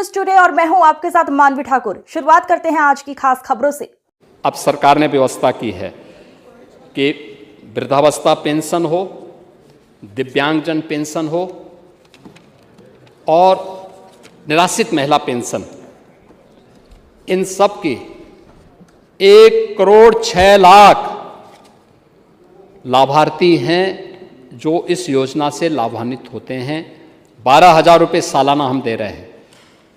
News today और मैं हूं आपके साथ मानवी ठाकुर। शुरुआत करते हैं आज की खास खबरों से। अब सरकार ने व्यवस्था की है कि वृद्धावस्था पेंशन हो, दिव्यांगजन पेंशन हो और निराश्रित महिला पेंशन, इन सब की 1,06,00,000 लाभार्थी हैं जो इस योजना से लाभान्वित होते हैं। 12,000 रुपये सालाना हम दे रहे हैं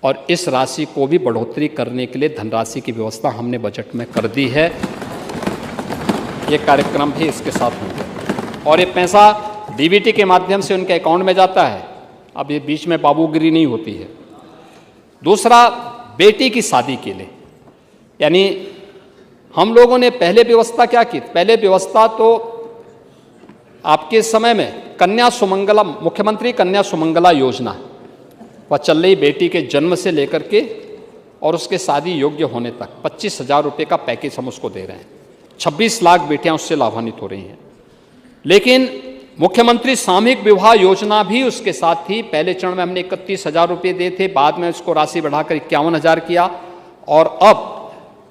और इस राशि को भी बढ़ोतरी करने के लिए धनराशि की व्यवस्था हमने बजट में कर दी है। ये कार्यक्रम भी इसके साथ होंगे और ये पैसा डीबीटी के माध्यम से उनके अकाउंट में जाता है। अब ये बीच में बाबूगिरी नहीं होती है। दूसरा, बेटी की शादी के लिए, यानी हम लोगों ने पहले व्यवस्था क्या की? पहले व्यवस्था तो आपके समय में कन्या सुमंगला, मुख्यमंत्री कन्या सुमंगला योजना, वह चल रही बेटी के जन्म से लेकर के और उसके शादी योग्य होने तक 25,000 रुपये का पैकेज हम उसको दे रहे हैं। 26 लाख बेटियां उससे लाभान्वित हो रही हैं। लेकिन मुख्यमंत्री सामूहिक विवाह योजना भी उसके साथ थी। पहले चरण में हमने 31,000 रुपये दिए थे, बाद में उसको राशि बढ़ाकर 51,000 किया और अब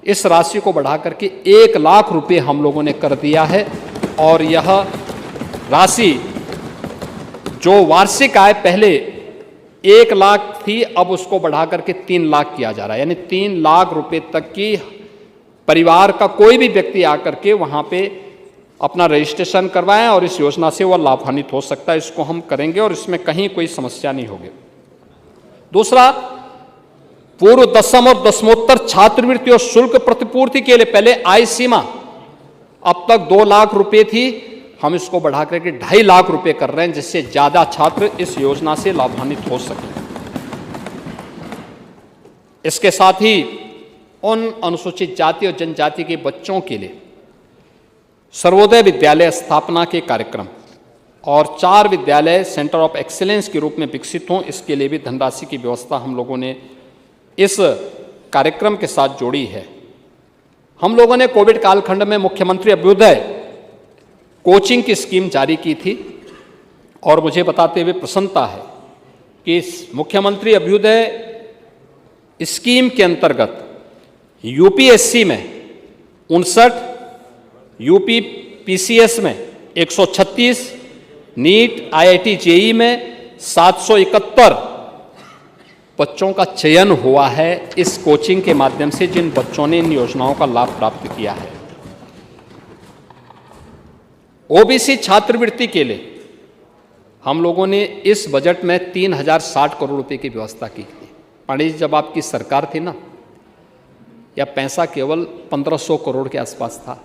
इस राशि को बढ़ाकर के 1 लाख रुपये हम लोगों ने कर दिया है। और यह राशि जो वार्षिक आय पहले 1 लाख थी, अब उसको बढ़ाकर के 3 लाख किया जा रहा है। यानी 3 लाख रुपये तक की परिवार का कोई भी व्यक्ति आकर के वहाँ पे अपना रजिस्ट्रेशन करवाएं और इस योजना से वह लाभान्वित हो सकता है। इसको हम करेंगे और इसमें कहीं कोई समस्या नहीं होगी। दूसरा, पूर्व दसम और दसमोत्तर छात्रवृत्ति और शुल्क प्रतिपूर्ति के लिए पहले आय सीमा अब तक 2 लाख रुपये थी, हम इसको बढ़ा करके 2.5 लाख रुपये कर रहे हैं, जिससे ज्यादा छात्र इस योजना से लाभान्वित हो सके। इसके साथ ही उन अनुसूचित जाति और जनजाति के बच्चों के लिए सर्वोदय विद्यालय स्थापना के कार्यक्रम और 4 विद्यालय सेंटर ऑफ एक्सीलेंस के रूप में विकसित हों, इसके लिए भी धनराशि की व्यवस्था हम लोगों ने इस कार्यक्रम के साथ जोड़ी है। हम लोगों ने कोविड कालखंड में मुख्यमंत्री अभ्युदय कोचिंग की स्कीम जारी की थी और मुझे बताते हुए प्रसन्नता है कि इस मुख्यमंत्री अभ्युदय स्कीम के अंतर्गत यूपीएससी में 59, यूपी पीसीएस में 136, नीट आईआईटी जेई में 771 बच्चों का चयन हुआ है इस कोचिंग के माध्यम से, जिन बच्चों ने इन योजनाओं का लाभ प्राप्त किया है। ओबीसी छात्रवृत्ति के लिए हम लोगों ने इस बजट में 3,060 करोड़ रुपए की व्यवस्था की थी। पांडे जी, जब आपकी सरकार थी ना, यह पैसा केवल 1,500 करोड़ के आसपास था,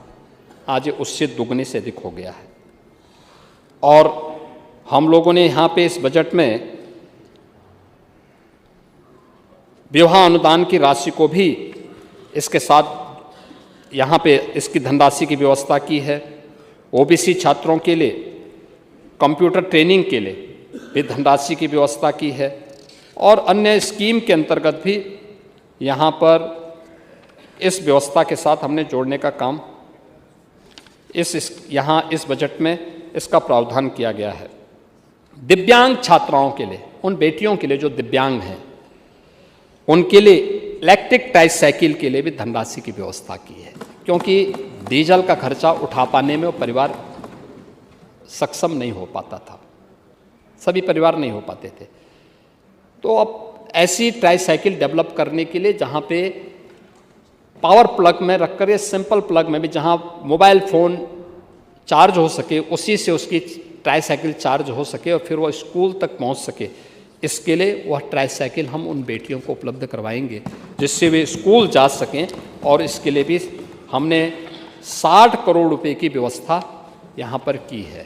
आज उससे दुगने से अधिक हो गया है। और हम लोगों ने यहाँ पे इस बजट में विवाह अनुदान की राशि को भी इसके साथ यहाँ पे इसकी धनराशि की व्यवस्था की है। ओबीसी छात्रों के लिए कंप्यूटर ट्रेनिंग के लिए भी धनराशि की व्यवस्था की है और अन्य स्कीम के अंतर्गत भी यहाँ पर इस व्यवस्था के साथ हमने जोड़ने का काम यहाँ इस बजट में इसका प्रावधान किया गया है। दिव्यांग छात्राओं के लिए, उन बेटियों के लिए जो दिव्यांग हैं, उनके लिए इलेक्ट्रिक ट्राइसाइकिल के लिए भी धनराशि की व्यवस्था की है, क्योंकि डीजल का खर्चा उठा पाने में वो परिवार सक्षम नहीं हो पाता था, सभी परिवार नहीं हो पाते थे। तो अब ऐसी ट्राइसाइकिल डेवलप करने के लिए जहाँ पे पावर प्लग में रखकर, ये सिंपल प्लग में भी जहाँ मोबाइल फ़ोन चार्ज हो सके, उसी से उसकी ट्राइसाइकिल चार्ज हो सके और फिर वो स्कूल तक पहुँच सके, इसके लिए वह ट्राइसाइकिल हम उन बेटियों को उपलब्ध करवाएंगे जिससे वे स्कूल जा सकें। और इसके लिए भी हमने 60 करोड़ रुपए की व्यवस्था यहाँ पर की है।